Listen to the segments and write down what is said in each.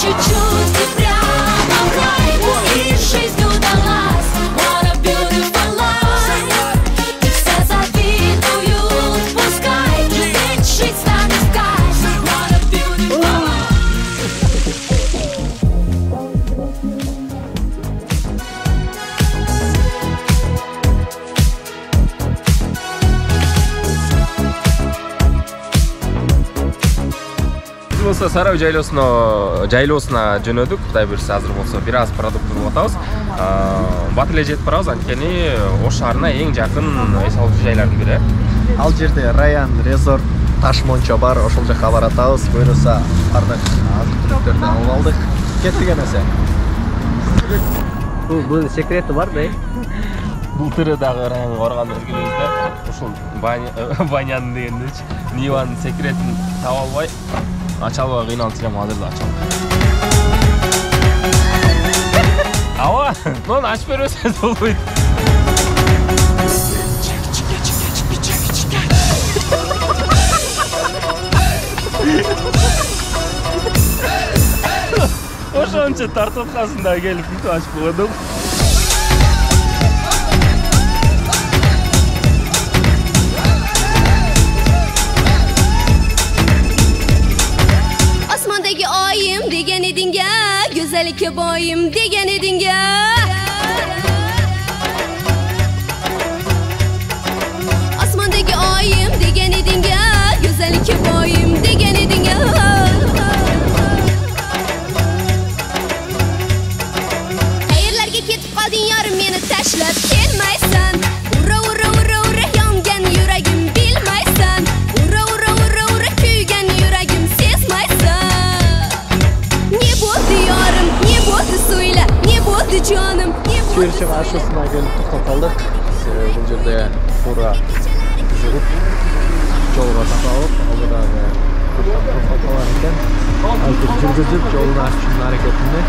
чуть-чуть и прямо в рай. И жизнь удалась. What a beautiful life. И все завидуют, пускай. Ведь жизнь станет кайф. What a beautiful life. Болса Сарай жайлоосуна жөнөдүк. Кудай буйрса азыр болсо бир аз продукт кылып атабыз. Бат эле жетип барабыз, анткени Ош шаарына эң жакын эс алуучу жайлардын бири. Ал жерде Раян Резорт Таш Мончо бар, ошол жака баратабыз. Буйруса бардык азык-түлүктөрдү алып алдык. Кеттик эмесе. Бул секрети бар да. Бул тыры дагы Раянга барганда өзгөбүздө ушул банянын дегендечи Ниванын секретин таба албай ача албай кыйналып жүрөм, азыр да ача албайм. Ава, нон ачып бербесе болбойт. Ошончо тартып аткансың да келип бүтүп ачып койдум. Osmondagi oyim degan edinga, go'zallikka boyim degan edinga. Osmondagi oyim degan edinga, go'zallikka boyim degan edinga. Qayerlarga ketib qolding yorim, meni tashlab kelmaysan. Ura ura ura ura yongan yuragim bilmaysan. Ura ura ura ura kuygan yuragim sezmaysan. Ne bo'ldi yorim, ne bo'ldi so'yla, ne bo'ldi jonim, ne bo'ldi. Чүрчү машинасына келип токтолдук. Бул жерде фура жүрүп жолго такалып, ал дагы токтолгон экен. Алтып жүргүзүп жолдун ачуунун аракетинде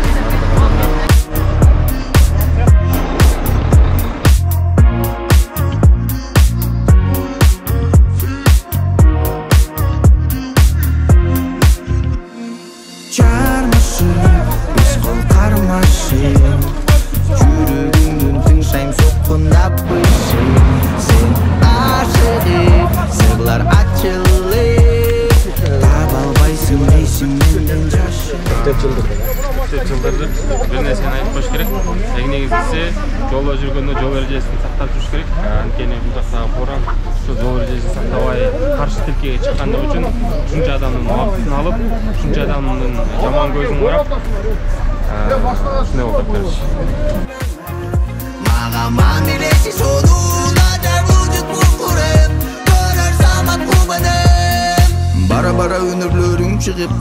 жылдырдык бир нерсени айтып коюш керек. Эң негизгиси жолдо жүргөндө жол эрежесин сактап жүрүш керек. Анткени бул жактагы боран ушу жол эрежесин сактабай каршы тилкеге чыккандыгы үчүн ушунча адамдын убактын алып, ушунча адамдын жаман көзүн карап, ушундай болуп бериш. Бара-бара өнөрлөрүң чыгып,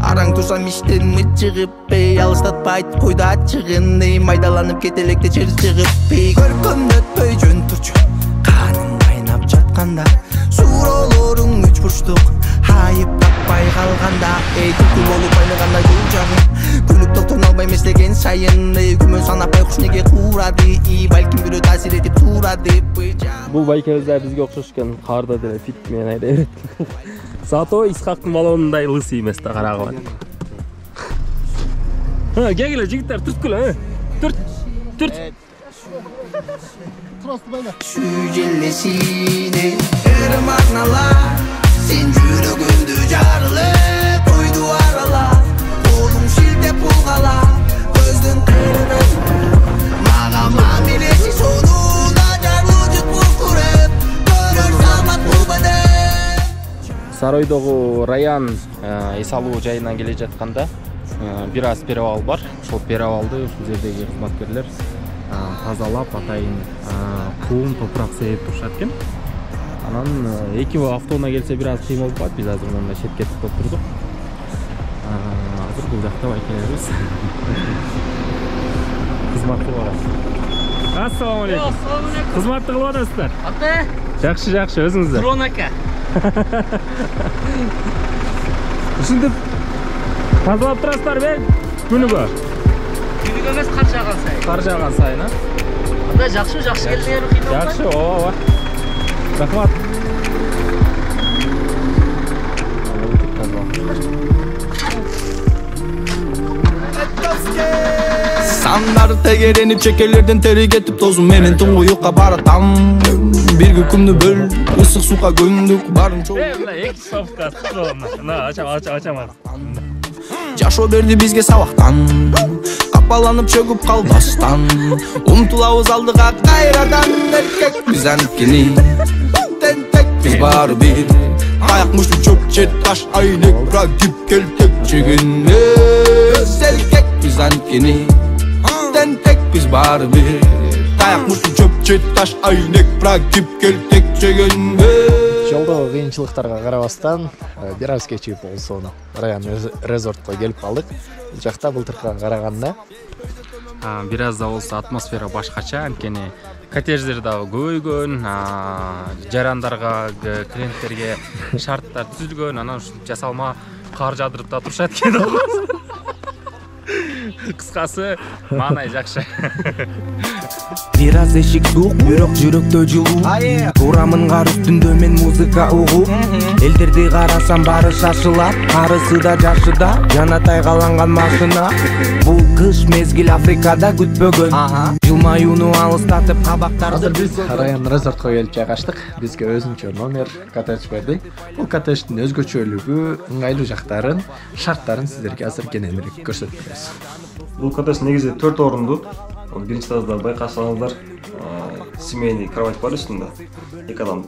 араң турсам иштен мычыгып, алыстатпайт койду ачыгын, майдаланып кетелекте чер чыгып, көркөмдө өтпөй жөн турчу, каның кайнап жатканда, суроолоруң үч бурчтук, хайып таппай калганда, түлкү болуп айныгандай бул жагым, күлүп токтоно албай эместеген сайын, күмөн санапай куш неге курады, балким бирөө таасир этип турады. Бул байкебизде бизге окшош экен, карда деле фит менен айдай берет. Зато Исхактын балонундай лысый эмес да, карагыла. Келгиле жигиттер, түрткүлө, түрт. Турасты байла. Шүжелесине, эрмагналар, сен жүрөгүмдү жарылып, койду аралап, колуң шилтеп булгалап, көздүн кырына, мага мамилеси сонуна жарылып булкуреп, көрөр самат булбады. Сарайдагы Раян эс алуу жайынан келе жатканда бир аз перевал бар. Ошол перевалды ушул жердеги кызматкерлер тазалап, атайын куум, топурак сээп турушат экен. Анан эки автоунаа келсе бир аз кыйын болуп калат. Биз азыр мындай четке токтоп турдук. Азыр бул жакта байкелерибиз кызмат кылып атат. Ассаламу алейкум. Кызматты кылып атасыздар. Ата? Жакшы, өзүңүздөр. Дрон ака. Ушинтип тазалап турасыздар бе күнүгө? Күнүгө эмес, кар жааган сайын. Кар жааган сайын, а? Анда жакшы келдиңер, кыйналбай. Жакшы, ооба. Рахмат. Sanlar tegerenip çekelerden teri getip tozum menen tuңгуюкка баратам бирге күндү бөл ысык сууга көндүк барын чоң жашоо берди бизге сабактан капаланып чөгүп калбастан умтулабыз алдыга кайрадан эркек биз анткени тентек биз баары бир таяк мушту чөп же таш айнек брагип келтек жегенбиз эркек биз анткени тентек биз баары бир таяк мушту чөп же таш айнек брагип келтек жегенбиз. Жолдогу кыйынчылыктарга карабастан бир аз кечигип болсо Раян резортко келип калдык. Бул жакта былтыркыга караганда бир аз да болсо атмосфера башкача, анткени коттедждер дагы көбөйгөн, жарандарга, клиенттерге шарттар түзүлгөн, анан ушинтип жасалма кар жадырып да турушат экен. Кыскасы, маанай жакшы. Бир аз эшик суук, бирок жүрөктө жылуу. Турамын үстүндө мен музыка угуп. Элдерди карасам баары шашылат, карысы да жашы да, жана тайгаланган машина. Бул кыш мезгил Африкада күтпөгөн. Жылмаюуну алыстатып кабактарды. азыр биз Раян резортко келип жайгаштык. Бизге өзүнчө номер коттедж берди. Бул коттедждин өзгөчөлүгү, ыңгайлуу жактарын, шарттарын сиздерге азыр кененирээк көрсөтүп беребиз. Бул коттедж негизи 4 орунду. Биринчи этажда байкасаңыздар, семейный кровать бар үстүндө. 2 адам.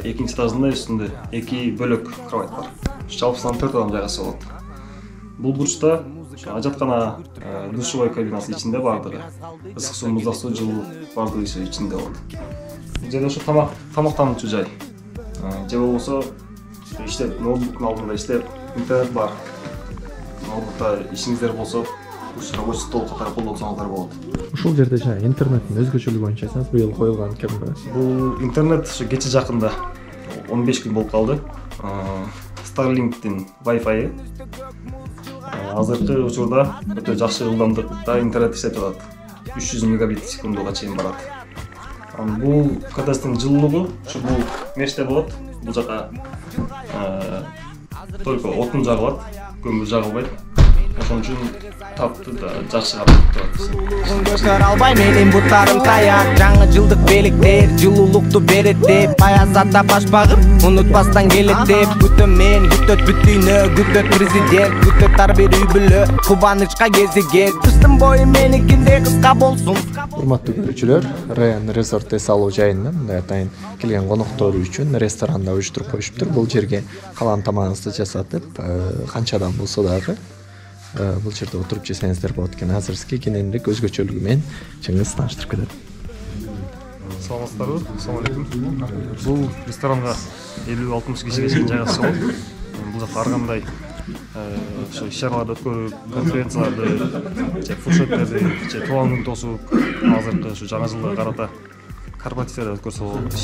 Экинчи этажында үстүндө 2 бөлөк кровать бар. Жалпысынан 4 адам жайгаса болот. Бул бурчта ажаткана, душевой кабинасы ичинде бардыгы. Ысык суу, муздак суу, жылуу бардыгы ичинде болот. Бул жерде ошо тамактануучу жай. Же болбосо иштеп, ноутбуктун алдында иштеп, интернет бар. Ноутбукта ишиңиздер болсо, рабочий стол катары колдонсоңуздар болот. Ушул жерде жана интернеттин өзгөчөлүгү боюнча айтсаңыз, быйыл коюлган кемби? Бул интернет ошо кече жакында 15 күн болуп калды. Starlink'тин Wi-Fi азыркы учурда өтө жакшы ылдамдыкта интернет иштеп жатат. 300 мегабит секундага чейин барат. Бул коттедждин жылуулугу ушу бул меште болот. Бул жака только отун жагылат, көмүр жагылбайт. Ошон үчүн таптı da жакшы карап турат. Göster албай менин буттарым таяк, жаңы жылдык белектер жылуулукту берет деп, аязатта башпагым унутпастан келет деп, күтөм мен, күтөт бүтүнө, күтөт президент, күтөт ар бир үй бүлө, кубанычка кезиген, кыштын бою меникинде кыска болсун. Урматтуу көрүүчүлөр, Раян резорт эс алуу жайынан мындай атайын келген коноктор үчүн ресторанда уюштуруп коюшуптур. Бул жерге калган тамагыңызды жасатып, канчадан болсо дагы бул жерде отуруп жесеңиздер болот экен. Азыр сизге кененирээк өзгөчөлүгү менен чыңгыз тааныштырып кетет. Саламатсыздарбы? Assalamu алейкум. Бул ресторанга 50-60 кишиге чейин жайгашса болот. Бул жакта ар кандай ошо иш-чараларды өткөрүп, конференцияларды, фуршеттерди, туган күн тосуп, азыркы ушу жаңы жылга карата корпоративдерди өткөрсө болот.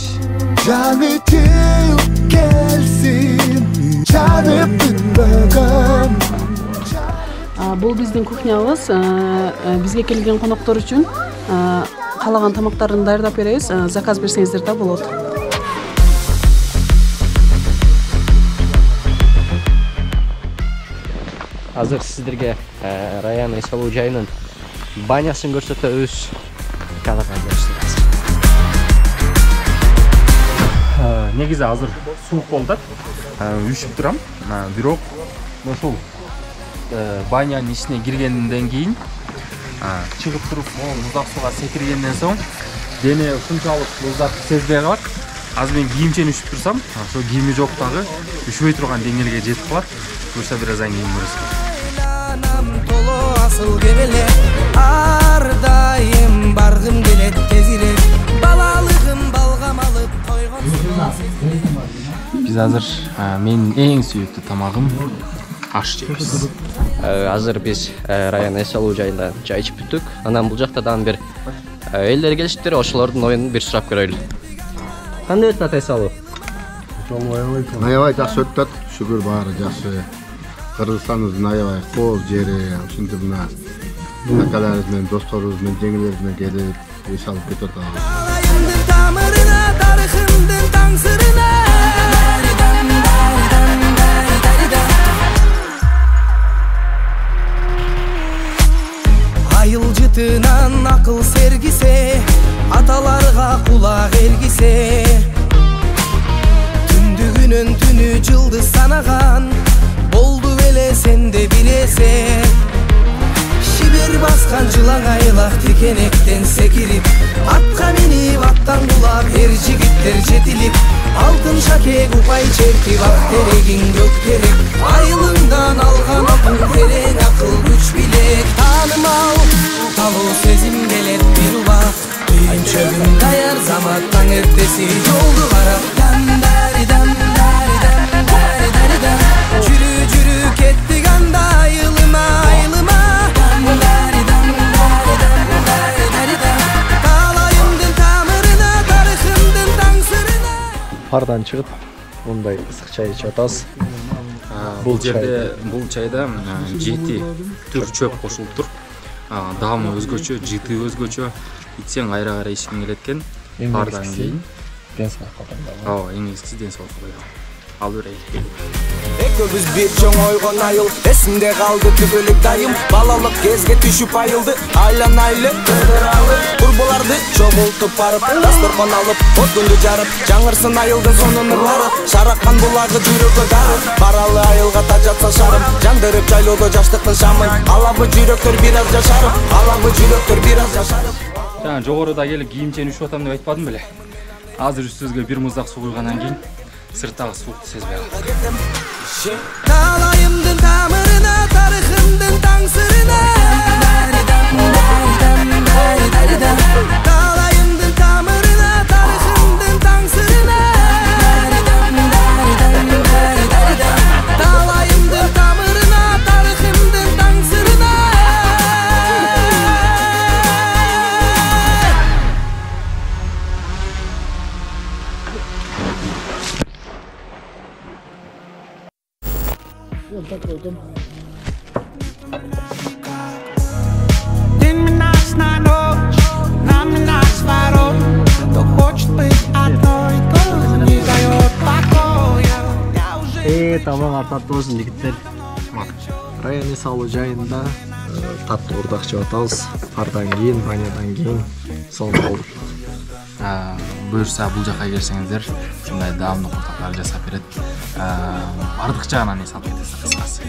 Жаны теуп келсин, жанып бүтпөгөн. Бул биздин кухнябыз. Бизге келген коноктор үчүн каалаган тамактарын даярдап беребиз. Заказ берсеңиздер да болот. Азыр сиздерге Раян эс алуу жайынын банясын көрсөтөбүз. Негизи азыр суук болуп атат. Үшүп турам. Бирок ошол банянын ичине киргенден кийин чыгып туруп, муздак сууга секиргенден соң дене ушунчалык муздакты сезбей калат. Азыр мен кийимчени үшүп турсам, ошо кийими жок дагы үшбөй турган деңгээлге жетип калат. Буюрса бир аздан кийин көрөсүз. Толо асыл кебеле, ар дайым баргым келет тезирээк, балалыгым балгам алып койгон. Биз азыр менин эң сүйүктүү тамагым аш жейбиз. Азыр биз Раян эс алуу жайында чай ичип бүттүк. Анан бул жакта дагы бир элдер келишиптир, ошолордун оюнун бир сурап көрөлү. Кандай өтүп атат эс алуу? Аябай жакшы өтүп атат. Шүгүр баары жакшы. Кыргызстандын аябай кооз жери, ушинтип мына акаларыбыз менен, досторубуз менен, жеңилерибиз менен келип эс алып кетип атабыз. Тамырына, тарыхымдын таң сырына. артынан акыл сергисе, аталарга кулак эргисе, түндүгүнөн түнү жылдыз санаган, болду беле сен де билесең. Шибер басқан жылаң айлақ текенектен секирип, атқа минип аттан кулап эр жигиттер жетилип, алтын шакек упай чертип ак терегиң көктерип, айылыңдан алган акыл терең акыл күч билек. Таанымал талуу сезим келет бир убак, түйүнчөгүм даяр замат таң эртеси жолду карап, дамдари дамдари дамдари дари да, жүрү жүрү кеттик анда айылыма айылыма. Пардан чыгып, мындай ысык чай ичип атабыз. Бул чайда 7 түр чөп кошулуп тур. Даамы өзгөчө, жыты өзгөчө. Ичсең айра-айра ичкиң келет экен. Пардан кийин ден соолукка пайдалуу. Ооба, эң эскиси ден соолукка пайдалуу. Ал берейик. Экөөбүз бир чоң ойгон айыл, эсимде калды түбөлүк дайым, балалык кезге түшүп айылды, айланайлы кырдыралы, курбуларды чогултуп барып, дасторкон алып, отунду жарып, жаңырсын айылдын сонун ырлары, шараккан булагы жүрөгкө дары, баралы айылга тажатса шарым, жандырып жайлоодо жаштыктын шамын, алабы жүрөктөр бир аз жашарып, алабы жүрөктөр бир аз жашарып. Жана жогоруда келип кийимчени ушуп атам деп айтпадым беле? Азыр үстүбүзгө бир муздак суу куйгандан кийин сырттагы суукту сезбей калдым. Талайымдын тамырына, тарыхымдын таң сырына, талайымдын тамырына, тарыхымдын таң сырына, талайымдын тамырына, тарыхымдын таң сырына. Ты меня на ночь, на меня сваром, кто хочет быть одной, кто не дает покоя. Тамаң артат болсын жигиттер. Район эс алуу жайында таттуу урдак жеп атабыз. Пардан кийин, банядан кийин сонун болду. Буюрса бул жака келсеңиздер, ушундай даамдуу курдактар жасап берет. Бардык жагынан эс алып кетесиз кыскасы.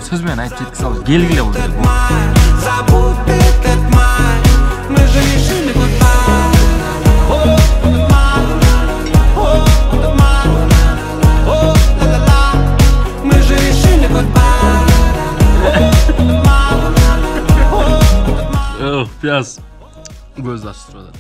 Сөз менен айтып жеткизе албайм. Келгиле бул жерге. Забудь этот май, мы же решили goodbye. Oh, этот май, oh, этот май, oh, ла-ла-ла, мы же решили goodbye. Пияз. Көз ачып турат.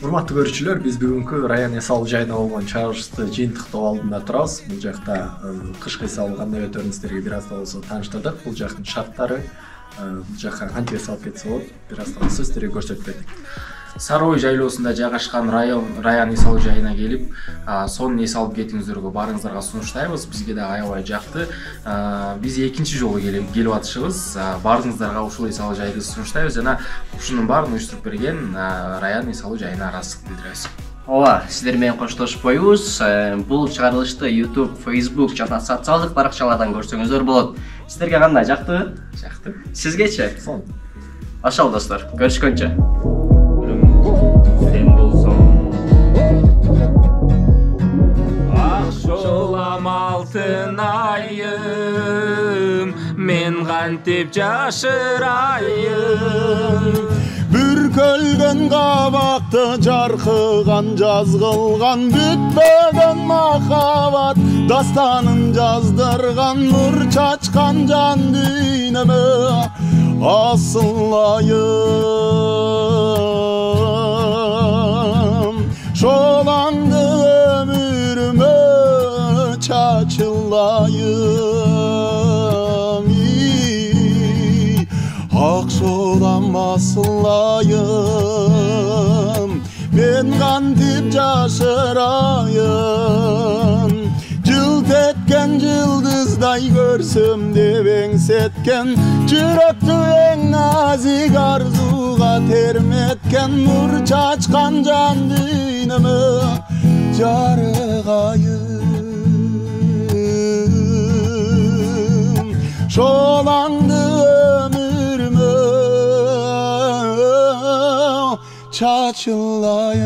Урматтуу көрүүчүлөр, биз бүгүнкү район эс алуу жайына болгон чыгарылышты жыйынтыктоо алдында турабыз. Бул жакта кышкы эс алуу кандай өтөрүн сиздерге бир аз да болсо тааныштырдык. Бул жактын шарттары, бул жака кантип эс алып кетсе болот, бир аз да болсо сиздерге көрсөтүп бердик. Сарой жайлоосунда жайгашкан район эс алуу жайына келип, сонун эс алып кетиңиздерге баарыңыздарга сунуштайбыз. Бизге да аябай жакты. Биз экинчи жолу келип атышыбыз. Баарыңыздарга ушул эс алуу жайды сунуштайбыз жана ушунун баарын уюштуруп берген район эс алуу жайына ыраазычылык билдиребиз. Ооба, сиздер менен коштошпойбуз. Бул чыгарылышты YouTube, Facebook жана социалдык баракчалардан көрсөңүздөр болот. Сиздерге кандай, жактыбы? Жакты. Сизгечи? Сонун. Ошол достор, көрүшкөнчө. Sen bolsong Akşolam altın ayım Men kantip jaşırayım Бүркөлгөн кабакты жаркыган жазгылган бүтпөгөн махабат дастанын жаздырган нур чачкан жан дүйнөмө асылайым шолаңды өмүрүмө чачылайым акшолам асылайым мен кантип жашырайын жылт эткен жылдыздай көрсөм деп эңсеткен жүрөктү эң назик арзуга терметкен нур чачкан жан дүйнөмө жарыгайым шолаңды өмүрүмө çaçılayım